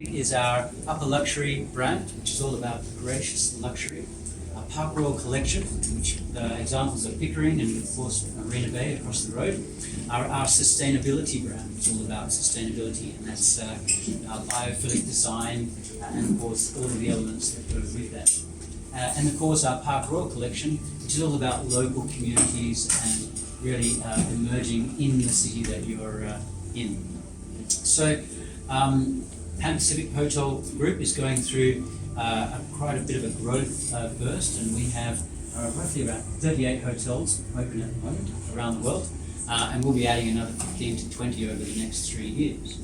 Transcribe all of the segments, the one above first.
Is our upper luxury brand, which is all about gracious luxury. Our Park Royal collection, which the examples are Pickering and of course Marina Bay across the road. Our sustainability brand, which is all about sustainability, and that's our biophilic design and of course all of the elements that go with that. And of course our Park Royal collection, which is all about local communities and really emerging in the city that you're in. So. Pan Pacific Hotel Group is going through quite a bit of a growth burst, and we have roughly about 38 hotels open at the moment around the world, and we'll be adding another 15 to 20 over the next 3 years.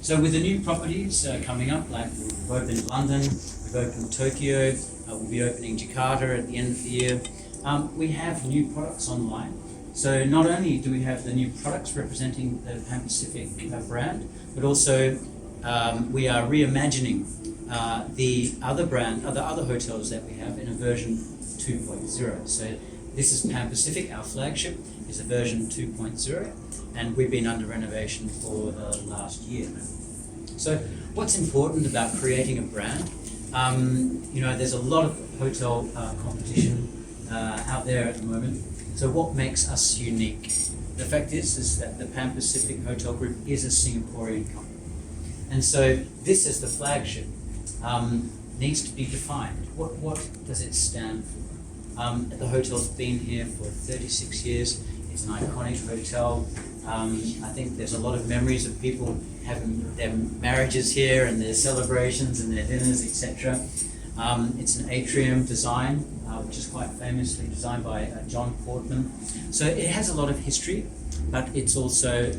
So with the new properties coming up, like we've opened London, we've opened Tokyo, we'll be opening Jakarta at the end of the year, we have new products online. So not only do we have the new products representing the Pan Pacific brand, but also we are reimagining the other hotels that we have in a version 2.0. So this is Pan Pacific, our flagship, is a version 2.0, and we've been under renovation for the last year. So what's important about creating a brand? There's a lot of hotel competition out there at the moment. So what makes us unique? The fact is that the Pan Pacific Hotel Group is a Singaporean company. And so this is the flagship, needs to be defined. What does it stand for? The hotel's been here for 36 years. It's an iconic hotel. I think there's a lot of memories of people having their marriages here and their celebrations and their dinners, etc. It's an atrium design, which is quite famously designed by John Portman. So it has a lot of history, but it's also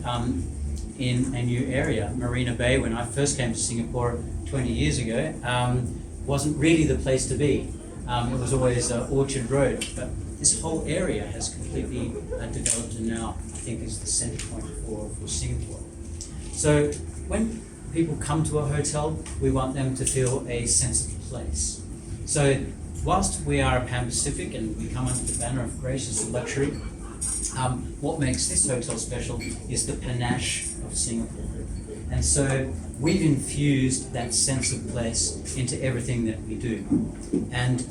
in a new area. Marina Bay, when I first came to Singapore 20 years ago, wasn't really the place to be. It was always Orchard Road, but this whole area has completely developed and now I think is the centre point for Singapore. So when people come to a hotel, we want them to feel a sense of place. So whilst we are a Pan Pacific and we come under the banner of gracious luxury, what makes this hotel special is the panache of Singapore. And so we've infused that sense of place into everything that we do. And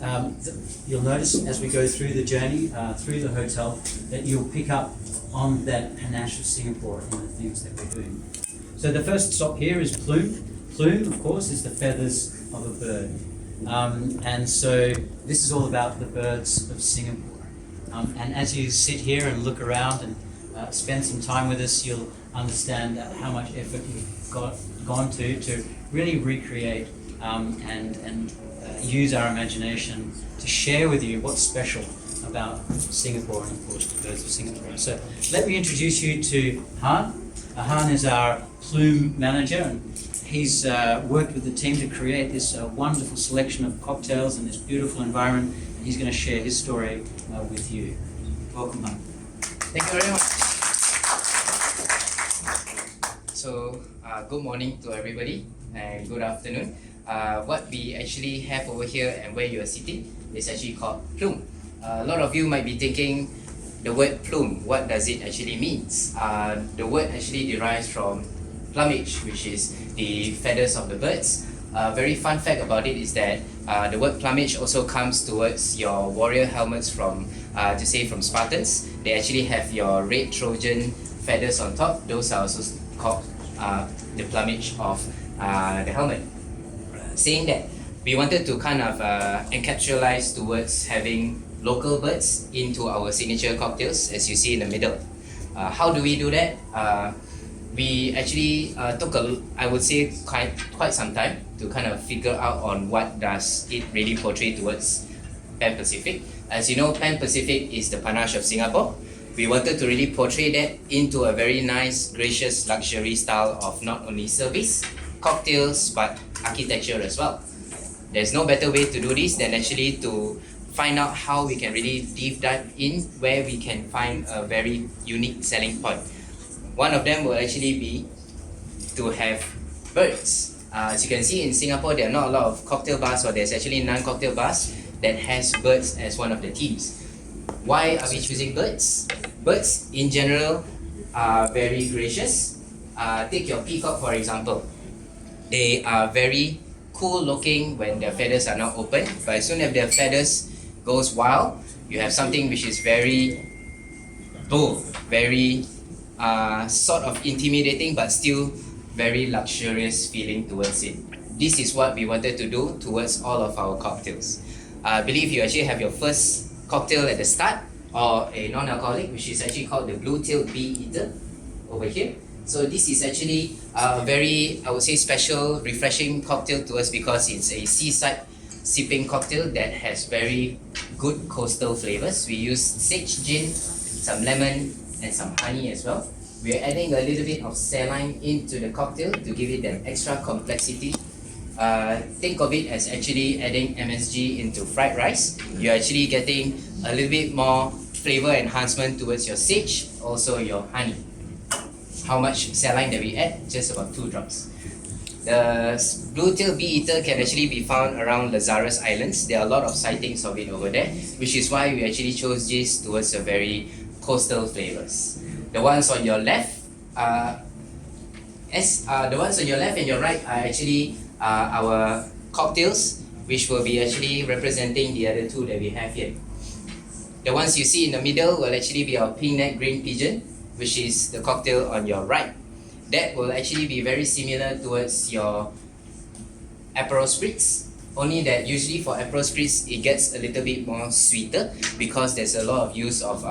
you'll notice as we go through the journey, through the hotel, that you'll pick up on that panache of Singapore in the things that we're doing. So the first stop here is Plume. Plume, of course, is the feathers of a bird. And so this is all about the birds of Singapore. And as you sit here and look around and spend some time with us, you'll understand how much effort we've gone to really recreate and use our imagination to share with you what's special about Singapore and of course the birds of Singapore. So let me introduce you to Han. Han is our Plume manager, and he's worked with the team to create this wonderful selection of cocktails in this beautiful environment. He's going to share his story with you. Welcome, Han. Thank you very much. So, good morning to everybody and good afternoon. What we actually have over here and where you are sitting is actually called plume. A lot of you might be thinking the word plume, what does it actually mean? The word actually derives from plumage, which is the feathers of the birds. A very fun fact about it is that the word plumage also comes towards your warrior helmets from Spartans. They actually have your red Trojan feathers on top. Those are also called the plumage of the helmet. Saying that, we wanted to kind of encapsulate towards having local birds into our signature cocktails, as you see in the middle. How do we do that? We actually took I would say quite some time to kind of figure out on what does it really portray towards Pan Pacific. As you know, Pan Pacific is the panache of Singapore. We wanted to really portray that into a very nice, gracious, luxury style of not only service, cocktails, but architecture as well. There's no better way to do this than actually to find out how we can really deep dive in where we can find a very unique selling point. One of them will actually be to have birds. As you can see in Singapore, there are not a lot of cocktail bars, or there's actually non-cocktail bars that has birds as one of the themes. Why are we choosing birds? Birds in general are very gracious. Take your peacock for example. They are very cool looking when their feathers are not open, but as soon as their feathers goes wild, you have something which is very bold, very sort of intimidating, but still very luxurious feeling towards it. This is what we wanted to do towards all of our cocktails. I believe you actually have your first cocktail at the start, or a non-alcoholic, which is actually called the Blue-tailed Bee Eater over here. So this is actually a very, I would say, special, refreshing cocktail to us because it's a seaside sipping cocktail that has very good coastal flavors. We use sage gin, some lemon, and some honey as well. We are adding a little bit of saline into the cocktail to give it that extra complexity. Think of it as actually adding MSG into fried rice. You're actually getting a little bit more flavor enhancement towards your sage, also your honey. How much saline that we add? Just about 2 drops. The blue-tailed bee eater can actually be found around Lazarus Islands. There are a lot of sightings of it over there, which is why we actually chose this towards a very coastal flavors. The ones on your left, the ones on your left and your right are actually our cocktails, which will be actually representing the other 2 that we have here. The ones you see in the middle will actually be our pink neck green pigeon, which is the cocktail on your right. That will actually be very similar towards your Aperol Spritz, only that usually for Aperol Spritz it gets a little bit more sweeter because there's a lot of use of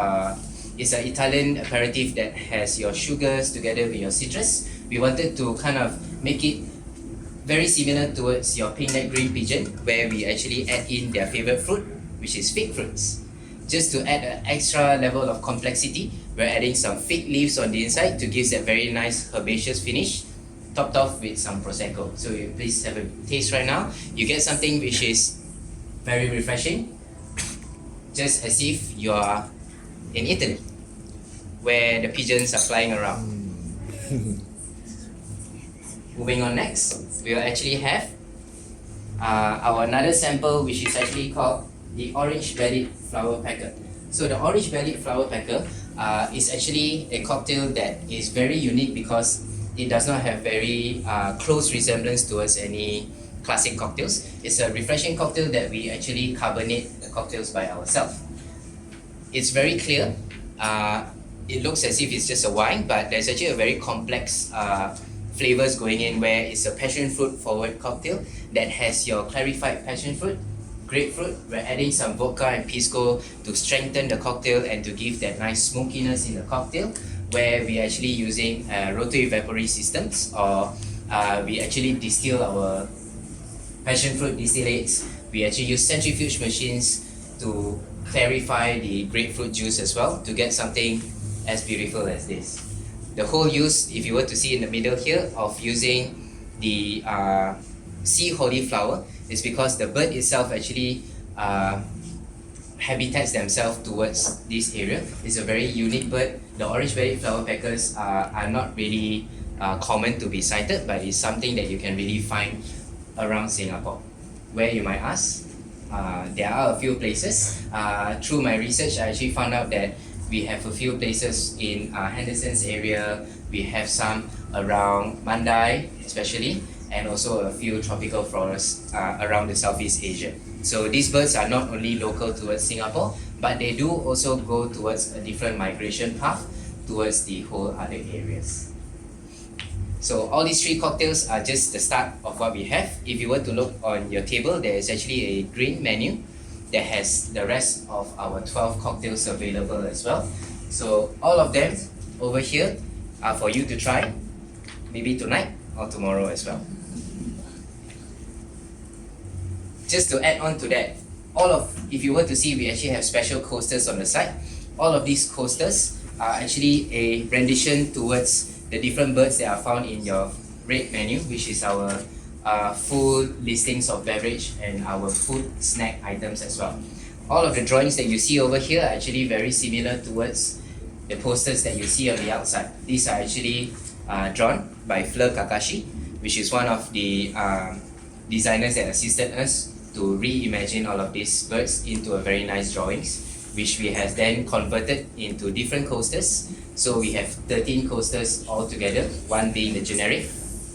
it's an Italian aperitif that has your sugars together with your citrus. We wanted to kind of make it very similar towards your pink neck green pigeon, where we actually add in their favorite fruit, which is fig fruits. Just to add an extra level of complexity, we're adding some fig leaves on the inside to give that very nice herbaceous finish, topped off with some Prosecco. So you please have a taste right now. You get something which is very refreshing, just as if you are in Italy, where the pigeons are flying around. Moving on next, we will actually have our another sample, which is actually called the orange-bellied flower pecker. So the orange-bellied flower pecker is actually a cocktail that is very unique because it does not have very close resemblance towards any classic cocktails. It's a refreshing cocktail that we actually carbonate the cocktails by ourselves. It's very clear. It looks as if it's just a wine, but there's actually a very complex flavors going in, where it's a passion fruit forward cocktail that has your clarified passion fruit, grapefruit. We're adding some vodka and pisco to strengthen the cocktail and to give that nice smokiness in the cocktail, where we're actually using rotary evapory systems, or we actually distill our passion fruit distillates. We actually use centrifuge machines to clarify the grapefruit juice as well to get something as beautiful as this. The whole use, if you were to see in the middle here, of using the sea holly flower is because the bird itself actually habitats themselves towards this area. It's a very unique bird. The orange-bellied flower peckers are not really common to be sighted, but it's something that you can really find around Singapore. Where, you might ask? There are a few places. Through my research, I actually found out that we have a few places in Henderson's area. We have some around Mandai especially, and also a few tropical forests around the Southeast Asia. So these birds are not only local towards Singapore, but they do also go towards a different migration path towards the whole other areas. So all these 3 cocktails are just the start of what we have. If you were to look on your table, there is actually a green menu that has the rest of our 12 cocktails available as well. So all of them over here are for you to try, maybe tonight or tomorrow as well. Just to add on to that, if you were to see, we actually have special coasters on the side. All of these coasters are actually a rendition towards the different birds that are found in your red menu, which is our full listings of beverage and our food snack items as well. All of the drawings that you see over here are actually very similar towards the posters that you see on the outside. These are actually drawn by Fleur Kakashi, which is one of the designers that assisted us to reimagine all of these birds into a very nice drawings, which we have then converted into different coasters. So we have 13 coasters altogether, one being the generic,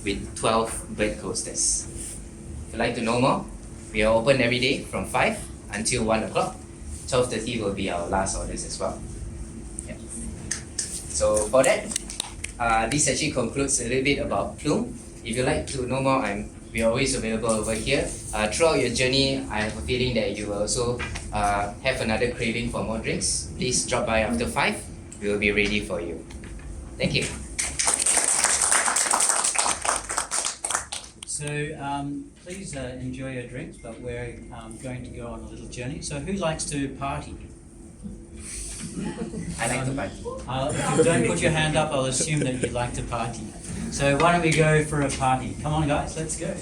with 12 bird coasters. If you'd like to know more, we are open every day from 5 until 1 o'clock. 12:30 will be our last orders as well. Yeah. So for that, this actually concludes a little bit about PLUME. If you'd like to know more, we are always available over here. Throughout your journey, I have a feeling that you will also have another craving for more drinks. Please drop by after 5. We will be ready for you. Thank you. So please enjoy your drinks, but we're going to go on a little journey. So who likes to party? I like to party. If you don't put your hand up, I'll assume that you like to party. So why don't we go for a party? Come on guys, let's go.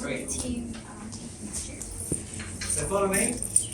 Great. So follow me.